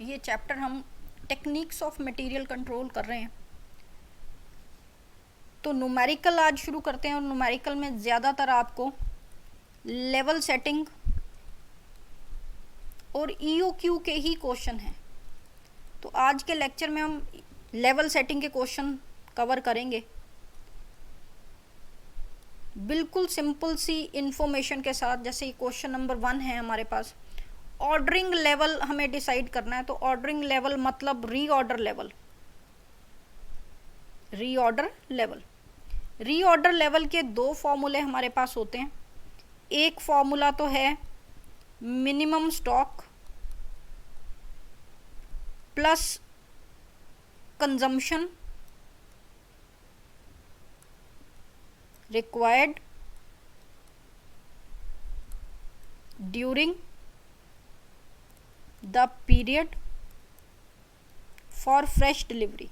ये चैप्टर हम techniques of material control कर रहे हैं। तो न्यूमेरिकल आज शुरू करते हैं और न्यूमेरिकल में ज़्यादातर आपको लेवल सेटिंग और ईओक्यू के ही क्वेश्चन हैं। तो आज के लेक्चर में हम लेवल सेटिंग के क्वेश्चन कवर करेंगे, बिल्कुल सिंपल सी इंफॉर्मेशन के साथ। जैसे क्वेश्चन नंबर 1 है हमारे पास, ऑर्डरिंग लेवल हमें डिसाइड करना है। तो ऑर्डरिंग लेवल मतलब reorder level. Reorder level, reorder level के दो फॉर्मूले हमारे पास होते हैं। एक फॉर्मूला तो है minimum stock plus consumption required during the period for fresh delivery.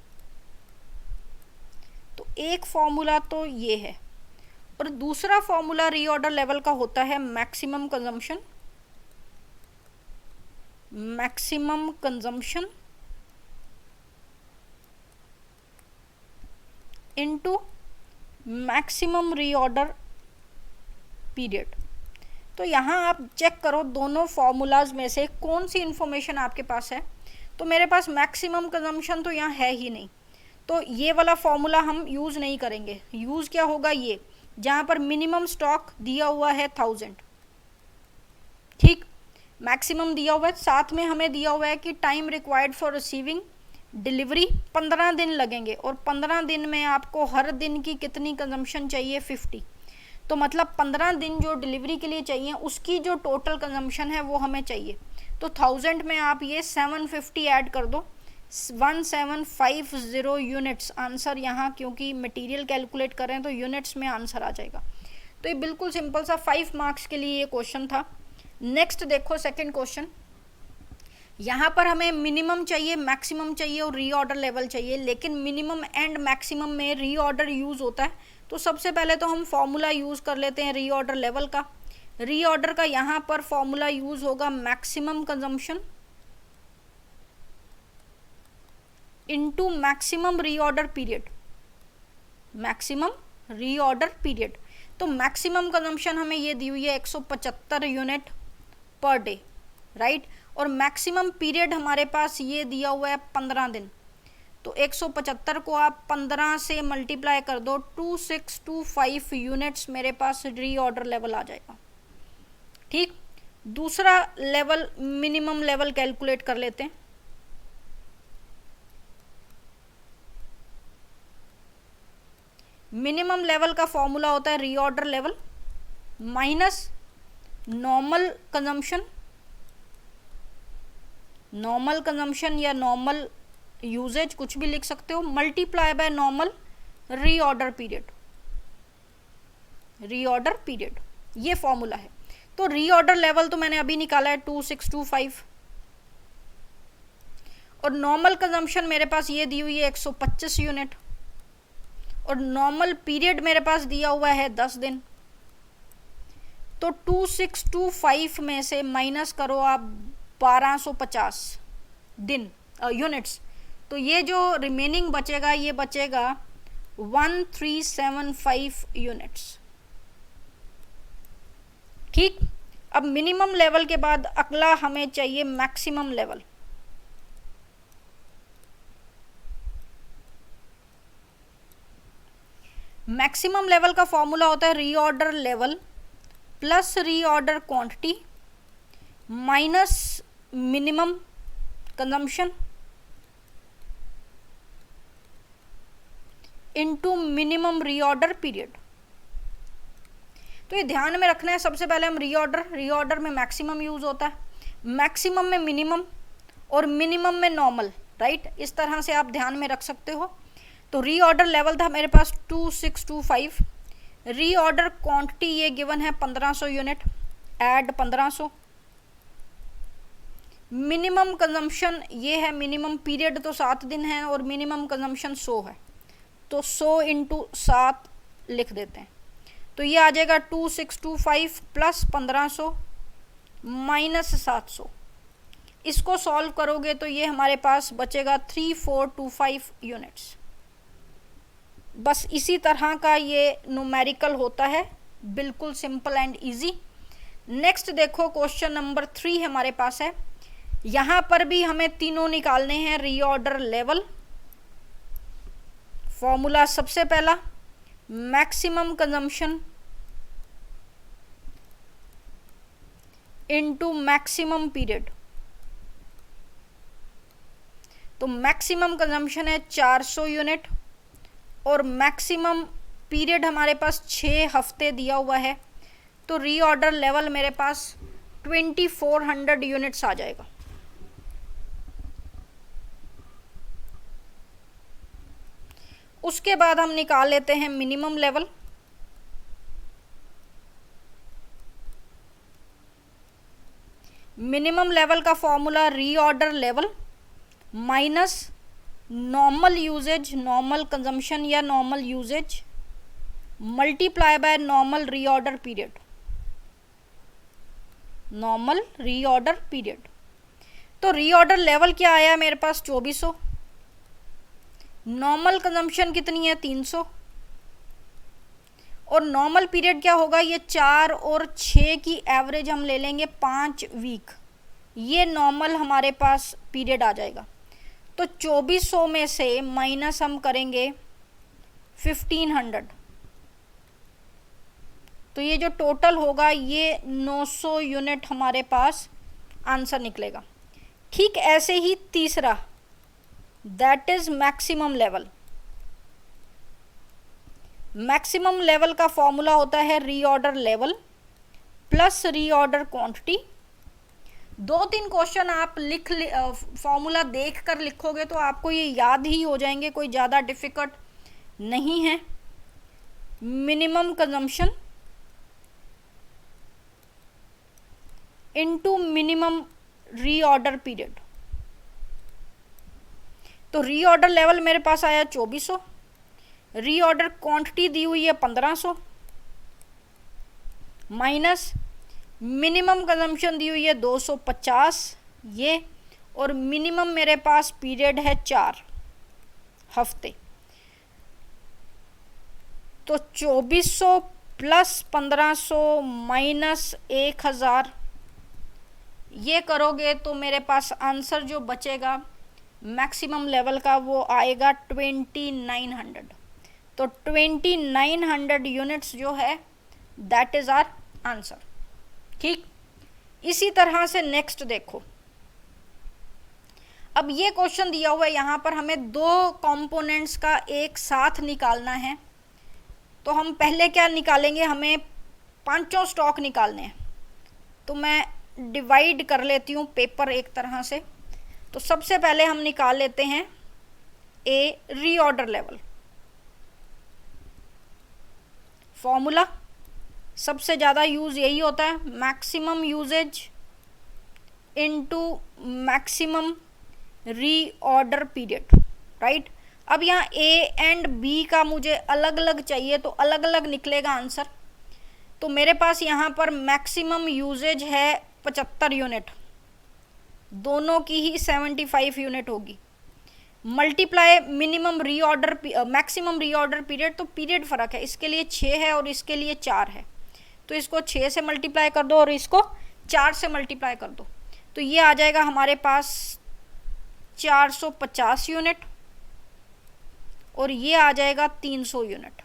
तो एक फॉर्मूला तो ये है, और दूसरा फॉर्मूला रीऑर्डर लेवल का होता है maximum consumption. Maximum consumption into maximum reorder period. तो यहाँ आप चेक करो दोनों फॉर्मूलाज में से कौन सी इंफॉर्मेशन आपके पास है। तो मेरे पास मैक्सिमम कंजम्पशन तो यहाँ है ही नहीं, तो ये वाला फॉर्मूला हम यूज़ नहीं करेंगे। यूज़ क्या होगा, ये जहाँ पर मिनिमम स्टॉक दिया हुआ है 1000, ठीक, मैक्सिमम दिया हुआ है, साथ में हमें दिया हुआ है कि time required for receiving delivery 15 दिन लगेंगे, और 15 दिन में आपको हर दिन की कितनी कंजम्पशन चाहिए, 50। तो मतलब 15 दिन जो डिलीवरी के लिए चाहिए उसकी जो टोटल कंजम्पशन है वो हमें चाहिए। तो 1000 में आप ये 750 ऐड कर दो, 1750 यूनिट्स आंसर यहाँ, क्योंकि मटेरियल कैलकुलेट कर रहे हैं तो यूनिट्स में आंसर आ जाएगा। तो ये बिल्कुल सिंपल सा 5 मार्क्स के लिए ये क्वेश्चन था। नेक्स्ट देखो सेकंड क्वेश्चन। यहाँ पर हमें मिनिमम चाहिए, मैक्सिमम चाहिए और रीऑर्डर लेवल चाहिए, लेकिन मिनिमम एंड मैक्सिमम में रीऑर्डर यूज़ होता है। तो सबसे पहले तो हम फॉर्मूला यूज़ कर लेते हैं रीऑर्डर लेवल का। रीऑर्डर का यहाँ पर फॉर्मूला यूज़ होगा maximum consumption into maximum reorder period. Maximum reorder period, तो मैक्सिमम कंजम्पशन हमें ये दी हुई है 175 यूनिट पर डे, राइट। और मैक्सिमम पीरियड हमारे पास ये दिया हुआ है 15 दिन। तो 175 को आप 15 से मल्टीप्लाई कर दो, 2625 यूनिट्स मेरे पास रीऑर्डर लेवल आ जाएगा, ठीक। दूसरा लेवल मिनिमम लेवल कैलकुलेट कर लेते हैं। मिनिमम लेवल का फॉर्मूला होता है reorder level minus normal consumption, normal consumption या नॉर्मल यूजेज कुछ भी लिख सकते हो, multiply by normal reorder period. Reorder period ये फॉर्मूला है। तो रीऑर्डर लेवल तो मैंने अभी निकाला है 2625, और नॉर्मल कंजम्पशन मेरे पास ये दी हुई है 125 यूनिट, और नॉर्मल पीरियड मेरे पास दिया हुआ है 10 दिन। तो 2625 में से माइनस करो आप 1250 दिन यूनिट्स, तो ये जो रिमेनिंग बचेगा ये बचेगा 1375 यूनिट्स, ठीक। अब मिनिमम लेवल के बाद अगला हमें चाहिए मैक्सिमम लेवल। मैक्सिमम लेवल का फॉर्मूला होता है reorder level plus reorder quantity minus minimum consumption into minimum reorder period. तो ये ध्यान में रखना है, सबसे पहले हम रीऑर्डर में मैक्सिमम यूज होता है, मैक्सिमम में मिनिमम और मिनिमम में नॉर्मल, राइट। इस तरह से आप ध्यान में रख सकते हो। तो रीऑर्डर लेवल था मेरे पास 2625, रीऑर्डर क्वांटिटी ये गिवन है 1500 यूनिट, ऐड 1500, मिनिमम कंजम्पशन ये है, मिनिमम पीरियड तो 7 दिन है और मिनिमम कंजम्पशन 100 है, तो 100 इंटू 7 लिख देते हैं। तो ये आ जाएगा 2625 प्लस 1500 माइनस 700। इसको सॉल्व करोगे तो ये हमारे पास बचेगा 3425 यूनिट्स। बस इसी तरह का ये न्यूमेरिकल होता है, बिल्कुल सिंपल एंड इजी। नेक्स्ट देखो क्वेश्चन नंबर 3 हमारे पास है। यहाँ पर भी हमें तीनों निकालने हैं रीऑर्डर लेवल। फॉर्मूला सबसे पहला maximum consumption into maximum period. तो मैक्सिमम कंजम्पशन है 400 यूनिट और मैक्सिमम पीरियड हमारे पास 6 हफ्ते दिया हुआ है, तो रीऑर्डर लेवल मेरे पास 2400 यूनिट्स आ जाएगा। उसके बाद हम निकाल लेते हैं मिनिमम लेवल। मिनिमम लेवल का formula reorder level minus normal usage, normal consumption या normal usage multiply by normal reorder period, normal reorder period. तो रीऑर्डर लेवल क्या आया मेरे पास 2400, नॉर्मल कंजम्पशन कितनी है 300 और नॉर्मल पीरियड क्या होगा, ये 4 और 6 की एवरेज हम ले लेंगे 5 वीक, ये नॉर्मल हमारे पास पीरियड आ जाएगा। तो 2400 में से माइनस हम करेंगे 1500, तो ये जो टोटल होगा ये 900 यूनिट हमारे पास आंसर निकलेगा। ठीक ऐसे ही तीसरा that is maximum level. Maximum level का फॉर्मूला होता है reorder level plus reorder quantity. 2-3 question आप फॉर्मूला देख कर लिखोगे तो आपको ये याद ही हो जाएंगे, कोई ज़्यादा डिफिकल्ट नहीं है। Minimum consumption into minimum reorder period. तो रीऑर्डर लेवल मेरे पास आया 2400, रीऑर्डर क्वांटिटी दी हुई है 1500 माइनस मिनिमम कंजम्पशन दी हुई है 250 ये, और मिनिमम मेरे पास पीरियड है 4 हफ्ते। तो 2400 प्लस 1500 माइनस 1000 ये करोगे तो मेरे पास आंसर जो बचेगा मैक्सिमम लेवल का वो आएगा 2900। तो 2900 यूनिट्स जो है दैट इज आवर आंसर। ठीक, इसी तरह से नेक्स्ट देखो। अब ये क्वेश्चन दिया हुआ है, यहाँ पर हमें 2 कंपोनेंट्स का एक साथ निकालना है। तो हम पहले क्या निकालेंगे, हमें 5 स्टॉक निकालने हैं। तो मैं डिवाइड कर लेती हूँ पेपर एक तरह से। तो सबसे पहले हम निकाल लेते हैं ए रीऑर्डर लेवल। फॉर्मूला सबसे ज़्यादा यूज़ यही होता है, maximum usage into maximum reorder period, right. अब यहाँ ए एंड बी का मुझे अलग अलग चाहिए तो अलग अलग निकलेगा आंसर। तो मेरे पास यहाँ पर मैक्सिमम यूजेज है 75 यूनिट, दोनों की ही 75 यूनिट होगी, multiply minimum reorder maximum reorder period. तो पीरियड फ़र्क है, इसके लिए 6 है और इसके लिए 4 है, तो इसको 6 से मल्टीप्लाई कर दो और इसको 4 से मल्टीप्लाई कर दो। तो ये आ जाएगा हमारे पास 450 यूनिट और ये आ जाएगा 300 यूनिट।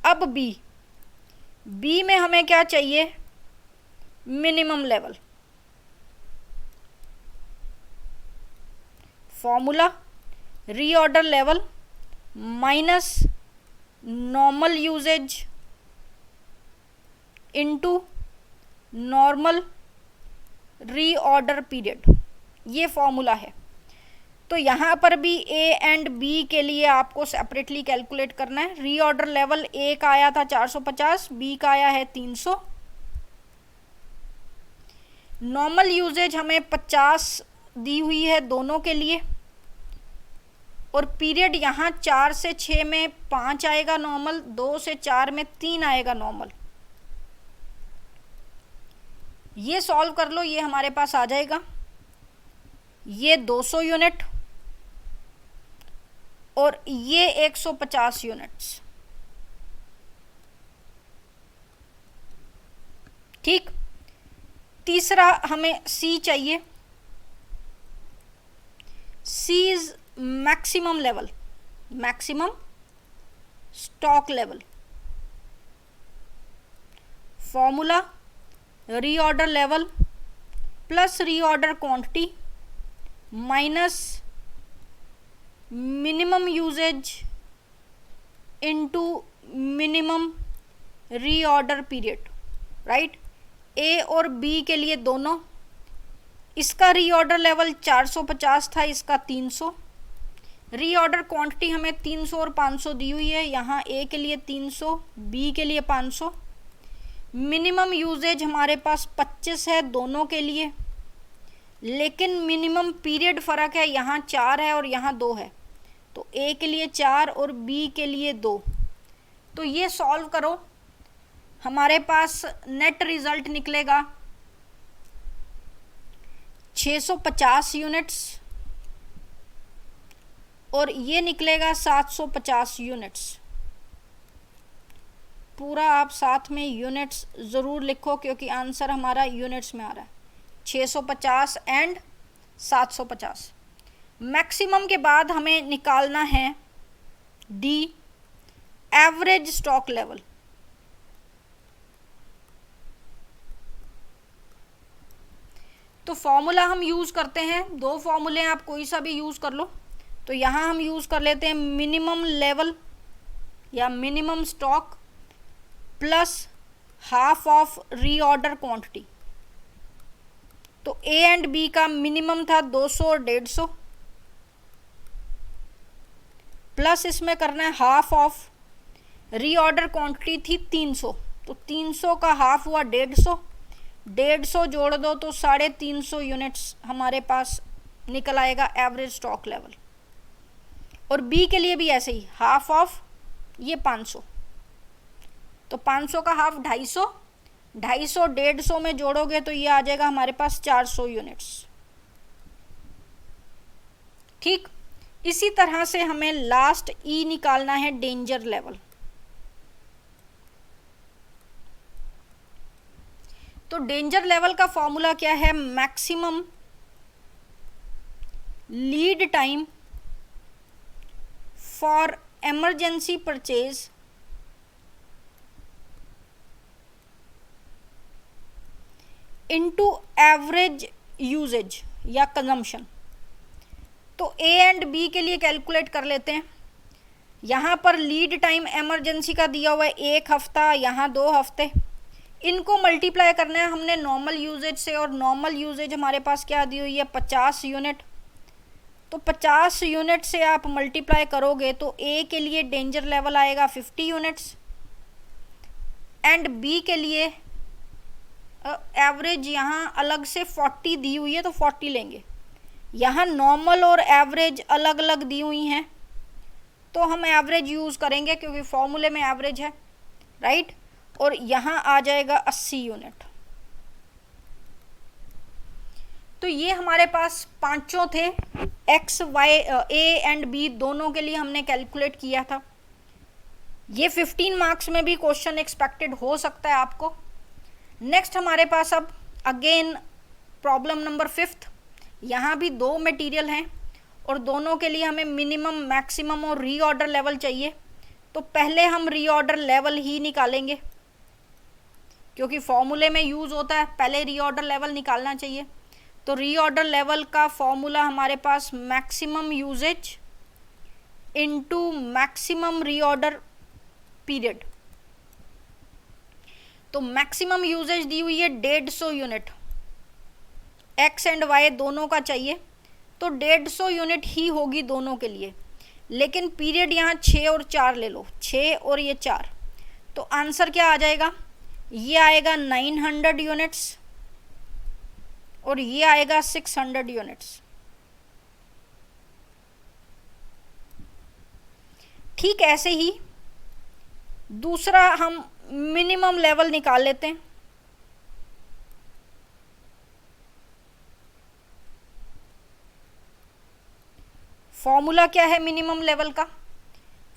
अब बी में हमें क्या चाहिए, minimum level. Formula reorder level minus normal usage into normal reorder period, ये फॉर्मूला है। तो यहाँ पर भी ए एंड बी के लिए आपको सेपरेटली कैलकुलेट करना है। रीऑर्डर लेवल ए का आया था 450, बी का आया है 300। नॉर्मल यूजेज हमें 50 दी हुई है दोनों के लिए, और पीरियड यहाँ 4 से 6 में 5 आएगा नॉर्मल, 2 से 4 में 3 आएगा नॉर्मल। ये सॉल्व कर लो, ये हमारे पास आ जाएगा, ये 200 यूनिट और ये 150 यूनिट्स। ठीक, तीसरा हमें सी चाहिए। C is maximum level, maximum stock level. Formula reorder level plus reorder quantity minus minimum usage into minimum reorder period, right. A और बी के लिए दोनों, इसका रीऑर्डर लेवल 450 था, इसका 300। रीऑर्डर क्वांटिटी हमें 300 और 500 दी हुई है, यहाँ ए के लिए 300, बी के लिए 500। मिनिमम यूजेज हमारे पास 25 है दोनों के लिए, लेकिन मिनिमम पीरियड फ़र्क है, यहाँ 4 है और यहाँ 2 है, तो ए के लिए 4 और बी के लिए 2। तो ये सॉल्व करो, हमारे पास नेट रिजल्ट निकलेगा 650 यूनिट्स और ये निकलेगा 750 यूनिट्स। पूरा आप साथ में यूनिट्स ज़रूर लिखो क्योंकि आंसर हमारा यूनिट्स में आ रहा है, 650 एंड 750। मैक्सिमम के बाद हमें निकालना है डी, एवरेज स्टॉक लेवल। तो फॉर्मूला हम यूज़ करते हैं, दो फॉर्मूले आप कोई सा भी यूज़ कर लो। तो यहाँ हम यूज़ कर लेते हैं मिनिमम लेवल या minimum stock plus half of reorder quantity. तो ए एंड बी का मिनिमम था 200 और 150, प्लस इसमें करना है हाफ ऑफ रीऑर्डर क्वांटिटी थी 300, तो 300 का हाफ हुआ 150, 150 जोड़ दो तो 350 यूनिट्स हमारे पास निकल आएगा एवरेज स्टॉक लेवल। और बी के लिए भी ऐसे ही, हाफ ऑफ ये 500, तो 500 का हाफ 250, 250 150 में जोड़ोगे तो ये आ जाएगा हमारे पास 400 यूनिट्स। ठीक, इसी तरह से हमें लास्ट ई निकालना है, डेंजर लेवल। तो डेंजर लेवल का फॉर्मूला क्या है, maximum lead time for emergency purchase into average usages या कंजम्पशन। तो ए एंड बी के लिए कैलकुलेट कर लेते हैं। यहाँ पर लीड टाइम इमरजेंसी का दिया हुआ है 1 हफ्ता, यहाँ 2 हफ्ते। इनको मल्टीप्लाई करना है हमने नॉर्मल यूजेज से, और नॉर्मल यूजेज हमारे पास क्या दी हुई है 50 यूनिट। तो 50 यूनिट से आप मल्टीप्लाई करोगे तो ए के लिए डेंजर लेवल आएगा 50 यूनिट्स एंड बी के लिए एवरेज यहाँ अलग से 40 दी हुई है तो 40 लेंगे। यहाँ नॉर्मल और एवरेज अलग अलग दी हुई हैं तो हम एवरेज यूज़ करेंगे क्योंकि फॉर्मूले में एवरेज है, राइट। और यहाँ आ जाएगा 80 यूनिट। तो ये हमारे पास पांचों थे, X Y A and B दोनों के लिए हमने कैलकुलेट किया था। ये 15 मार्क्स में भी क्वेश्चन एक्सपेक्टेड हो सकता है आपको। नेक्स्ट हमारे पास अब अगेन प्रॉब्लम नंबर 5। यहाँ भी 2 मटेरियल हैं और दोनों के लिए हमें मिनिमम, मैक्सिमम और रीऑर्डर लेवल चाहिए। तो पहले हम रीऑर्डर लेवल ही निकालेंगे क्योंकि फॉर्मूले में यूज़ होता है, पहले रीऑर्डर लेवल निकालना चाहिए। तो रीऑर्डर लेवल का फॉर्मूला हमारे पास maximum usage into maximum reorder period. तो मैक्सिमम यूजेज दी हुई है 150 यूनिट, एक्स एंड वाई दोनों का चाहिए, तो 150 यूनिट ही होगी दोनों के लिए। लेकिन पीरियड यहाँ 6 और 4 ले लो, 6 और ये 4, तो आंसर क्या आ जाएगा, ये आएगा 900 यूनिट्स और ये आएगा 600 यूनिट्स। ठीक ऐसे ही दूसरा हम मिनिमम लेवल निकाल लेते हैं। फॉर्मूला क्या है मिनिमम लेवल का?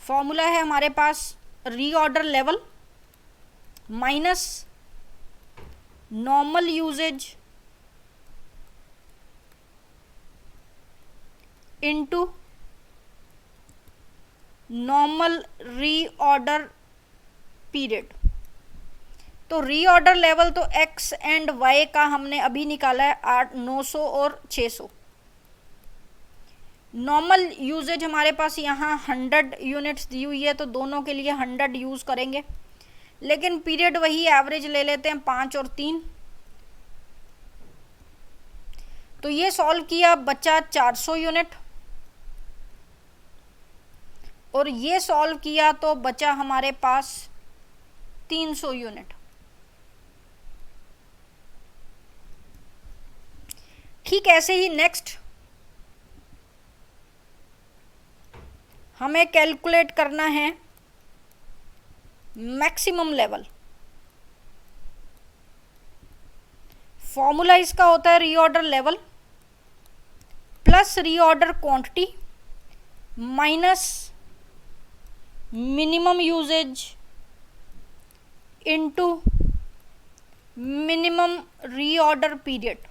फॉर्मूला है हमारे पास reorder level minus normal usage into normal reorder period. तो रीऑर्डर लेवल तो एक्स एंड वाई का हमने अभी निकाला है 900 और 600। नॉर्मल यूजेज हमारे पास यहाँ 100 यूनिट्स दी हुई है, तो दोनों के लिए 100 यूज़ करेंगे, लेकिन पीरियड वही एवरेज ले लेते हैं 5 और 3। तो ये सॉल्व किया, बचा 400 यूनिट, और ये सॉल्व किया तो बचा हमारे पास 300 यूनिट। ठीक ऐसे ही नेक्स्ट हमें कैलकुलेट करना है मैक्सिमम लेवल। फॉर्मूला इसका होता है reorder level plus reorder quantity minus minimum usage into minimum reorder period.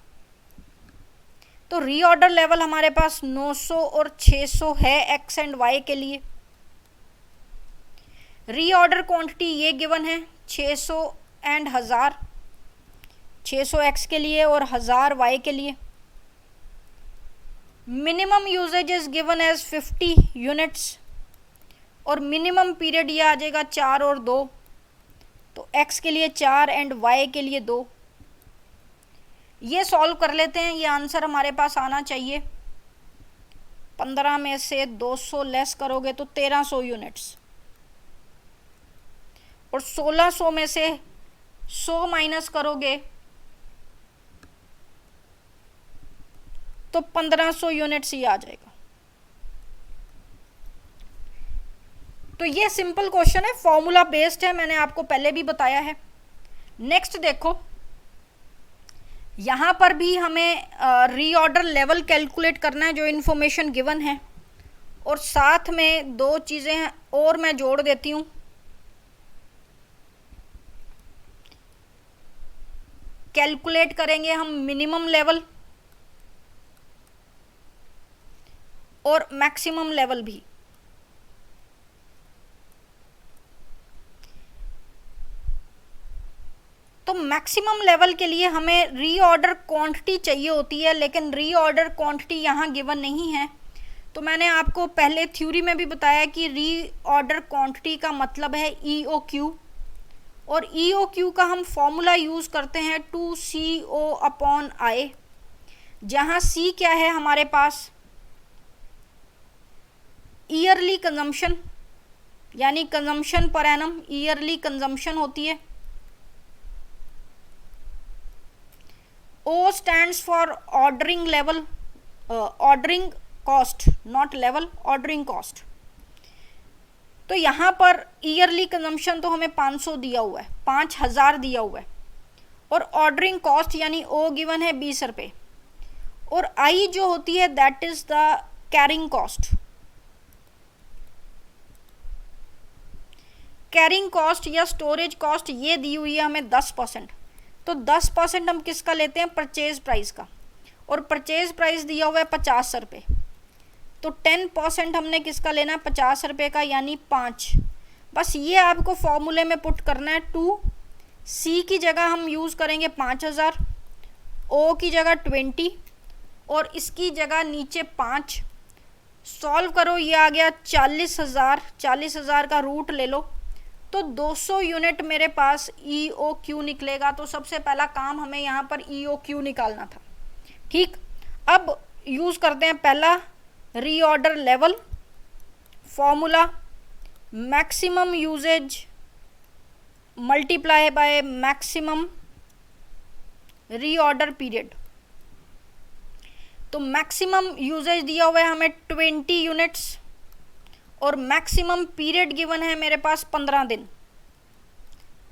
तो रीऑर्डर लेवल हमारे पास 900 और 600 है एक्स एंड वाई के लिए। रीऑर्डर क्वांटिटी ये गिवन है 600 एंड 1000, 600 एक्स के लिए और 1000 वाई के लिए। Minimum usages is given as 50 units और मिनिमम पीरियड ये आ जाएगा 4 और 2, तो एक्स के लिए 4 एंड वाई के लिए 2। ये सॉल्व कर लेते हैं, ये आंसर हमारे पास आना चाहिए। 15 में से 200 लेस करोगे तो 1300 यूनिट्स, और 1600 में से 100 माइनस करोगे तो 1500 यूनिट्स ही आ जाएगा। तो ये सिंपल क्वेश्चन है, फॉर्मूला बेस्ड है, मैंने आपको पहले भी बताया है। नेक्स्ट देखो, यहाँ पर भी हमें रीऑर्डर लेवल कैलकुलेट करना है जो इन्फॉर्मेशन गिवन है, और साथ में 2 चीज़ें और मैं जोड़ देती हूँ। कैलकुलेट करेंगे हम मिनिमम लेवल और मैक्सिमम लेवल भी। तो मैक्सिमम लेवल के लिए हमें रीऑर्डर क्वांटिटी चाहिए होती है, लेकिन रीऑर्डर क्वांटिटी यहाँ गिवन नहीं है। तो मैंने आपको पहले थ्योरी में भी बताया कि रीऑर्डर क्वांटिटी का मतलब है EOQ, और EOQ का हम फॉर्मूला यूज़ करते हैं 2CO/I, जहाँ C क्या है हमारे पास ईयरली कंजम्पशन, यानी consumption per annum, yearly consumption होती है। O stands for ordering level, ordering cost, not level, ordering cost। तो यहाँ पर ईयरली कंजम्पशन तो हमें 500 दिया हुआ है, 5000 दिया हुआ है, और ऑर्डरिंग कॉस्ट यानी O गिवन है 20 रुपये, और I जो होती है that is the carrying cost. Carrying cost या स्टोरेज कॉस्ट ये दी हुई है हमें 10%। तो 10% हम किसका लेते हैं? परचेज प्राइस का, और परचेज प्राइस दिया हुआ है 50 रुपये। तो 10% हमने किसका लेना है? 50 रुपये का, यानी 5। बस ये आपको फॉर्मूले में पुट करना है। 2C की जगह हम यूज़ करेंगे 5000, O की जगह 20 और इसकी जगह नीचे 5। सॉल्व करो, ये आ गया 40,000। 40,000 का रूट ले लो तो 200 यूनिट मेरे पास EOQ निकलेगा। तो सबसे पहला काम हमें यहाँ पर EOQ निकालना था। ठीक, अब यूज़ करते हैं पहला reorder level formula, maximum usages multiply by maximum reorder period. तो मैक्सिमम यूजेज दिया हुआ है हमें 20 यूनिट्स और मैक्सिमम पीरियड गिवन है मेरे पास 15 दिन।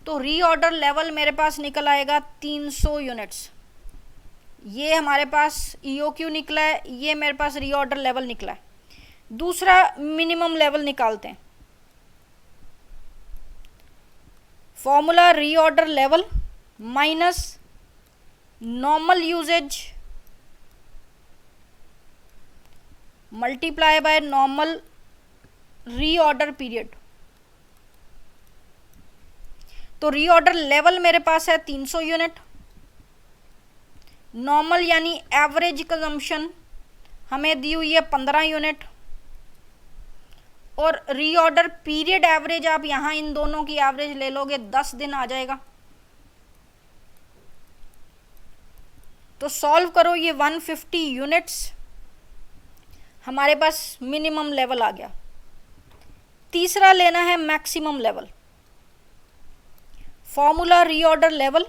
तो रीऑर्डर लेवल मेरे पास निकल आएगा 300 यूनिट्स। ये हमारे पास EOQ निकला है, ये मेरे पास रीऑर्डर लेवल निकला है। दूसरा मिनिमम लेवल निकालते हैं। Formula reorder level minus normal usage multiply by normal reorder period. तो रीऑर्डर लेवल मेरे पास है 300 यूनिट, नॉर्मल यानी एवरेज कंजम्पशन हमें दी हुई है 15 यूनिट, और रीऑर्डर पीरियड एवरेज आप यहां इन दोनों की एवरेज ले लोगे 10 दिन आ जाएगा। तो सॉल्व करो, ये 150 यूनिट्स हमारे पास मिनिमम लेवल आ गया। तीसरा लेना है maximum level. Formula reorder level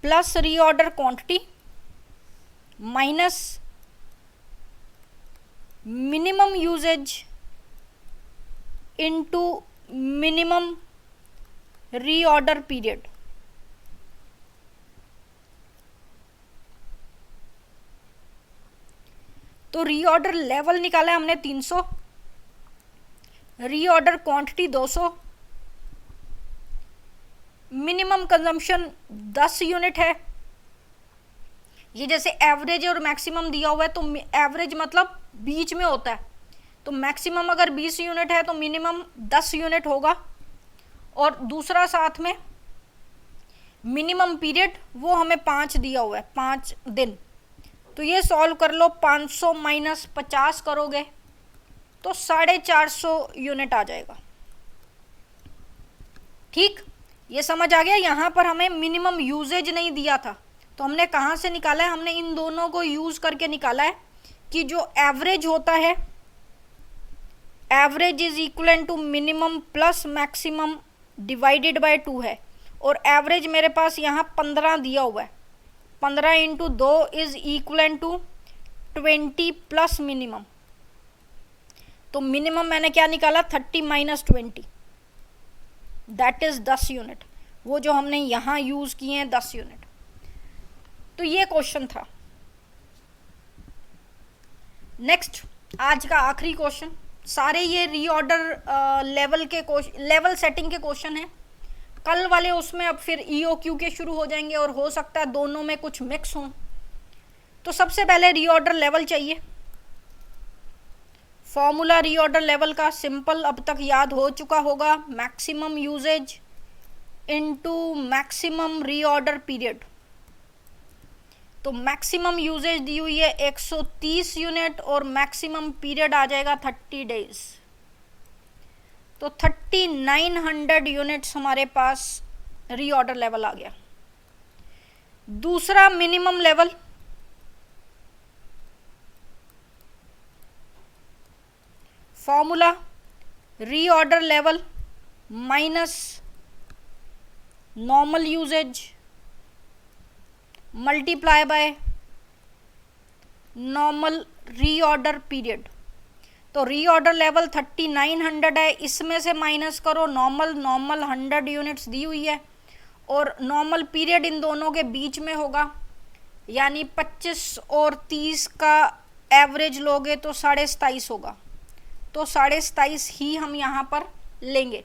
plus reorder quantity minus minimum usage into minimum reorder period. तो रीऑर्डर लेवल निकाला है हमने 300, reorder quantity 200, minimum consumption 10 unit है। ये जैसे एवरेज और मैक्सिमम दिया हुआ है, तो एवरेज मतलब बीच में होता है, तो मैक्सिमम अगर 20 यूनिट है तो मिनिमम 10 यूनिट होगा। और दूसरा साथ में मिनिमम पीरियड वो हमें 5 दिया हुआ है, 5 दिन। तो ये सॉल्व कर लो, 500 माइनस 50 करोगे तो 450 यूनिट आ जाएगा। ठीक, ये समझ आ गया। यहाँ पर हमें मिनिमम यूजेज नहीं दिया था, तो हमने कहाँ से निकाला है, हमने इन दोनों को यूज करके निकाला है कि जो एवरेज होता है, average is equal to minimum plus maximum divided by 2 है, और एवरेज मेरे पास यहाँ 15 दिया हुआ है। 15 into 2 is equal to 20 plus minimum. तो मिनिमम मैंने क्या निकाला, 30 माइनस 20, दैट इज 10 यूनिट। वो जो हमने यहाँ यूज किए हैं 10 यूनिट। तो ये क्वेश्चन था। नेक्स्ट आज का आखिरी क्वेश्चन, सारे ये रीऑर्डर लेवल के लेवल सेटिंग के क्वेश्चन हैं। कल वाले उसमें अब फिर EOQ के शुरू हो जाएंगे, और हो सकता है दोनों में कुछ मिक्स हों। तो सबसे पहले रीऑर्डर लेवल चाहिए। फॉर्मूला रीऑर्डर लेवल का सिंपल अब तक याद हो चुका होगा, maximum usage into maximum reorder period. तो मैक्सिमम यूजेज दी हुई है 130 यूनिट, और मैक्सिमम पीरियड आ जाएगा 30 डेज। तो 3900 यूनिट्स हमारे पास रीऑर्डर लेवल आ गया। दूसरा minimum level, formula reorder level minus normal usage multiply by normal reorder period. तो रीऑर्डर लेवल 3900 है, इसमें से माइनस करो नॉर्मल 100 यूनिट्स दी हुई है, और नॉर्मल पीरियड इन दोनों के बीच में होगा, यानी 25 और 30 का एवरेज लोगे तो 27.5 होगा। तो 27.5 ही हम यहाँ पर लेंगे।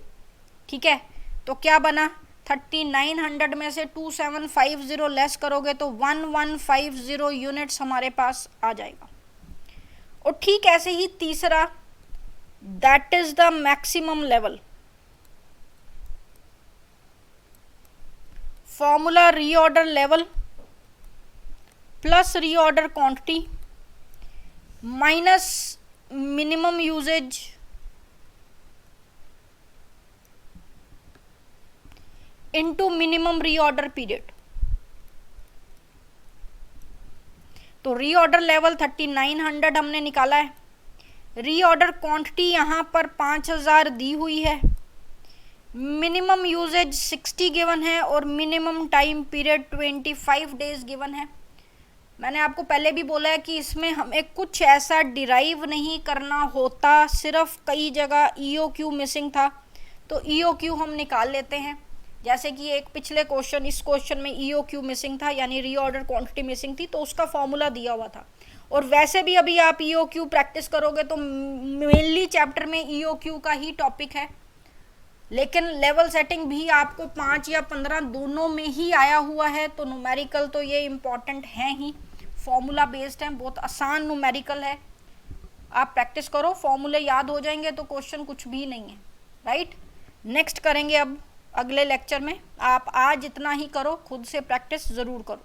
ठीक है, तो क्या बना, 3900 में से 2750 लेस करोगे तो 1150 यूनिट्स हमारे पास आ जाएगा। और ठीक ऐसे ही तीसरा, that is the maximum level. Formula reorder level plus reorder quantity minus minimum usage into minimum reorder period. तो रीऑर्डर लेवल 3900 हमने निकाला है, रीऑर्डर क्वांटिटी यहाँ पर 5000 दी हुई है, मिनिमम यूजेज 60 गिवन है, और minimum time period 25 days given है। मैंने आपको पहले भी बोला है कि इसमें हमें कुछ ऐसा डिराइव नहीं करना होता, सिर्फ कई जगह EOQ मिसिंग था, तो EOQ हम निकाल लेते हैं। जैसे कि एक पिछले क्वेश्चन, इस क्वेश्चन में EOQ मिसिंग था, यानी रीऑर्डर क्वांटिटी मिसिंग थी, तो उसका फॉर्मूला दिया हुआ था। और वैसे भी अभी आप EOQ प्रैक्टिस करोगे तो मेनली चैप्टर में EOQ का ही टॉपिक है, लेकिन लेवल सेटिंग भी आपको 5 या 15 दोनों में ही आया हुआ है। तो न्यूमेरिकल तो ये इम्पॉर्टेंट है ही, फॉर्मूला बेस्ड है, बहुत आसान न्यूमेरिकल है। आप प्रैक्टिस करो, फॉर्मूले याद हो जाएंगे तो क्वेश्चन कुछ भी नहीं है, राइट। नेक्स्ट करेंगे अब अगले लेक्चर में। आप आज इतना ही करो, खुद से प्रैक्टिस ज़रूर करो।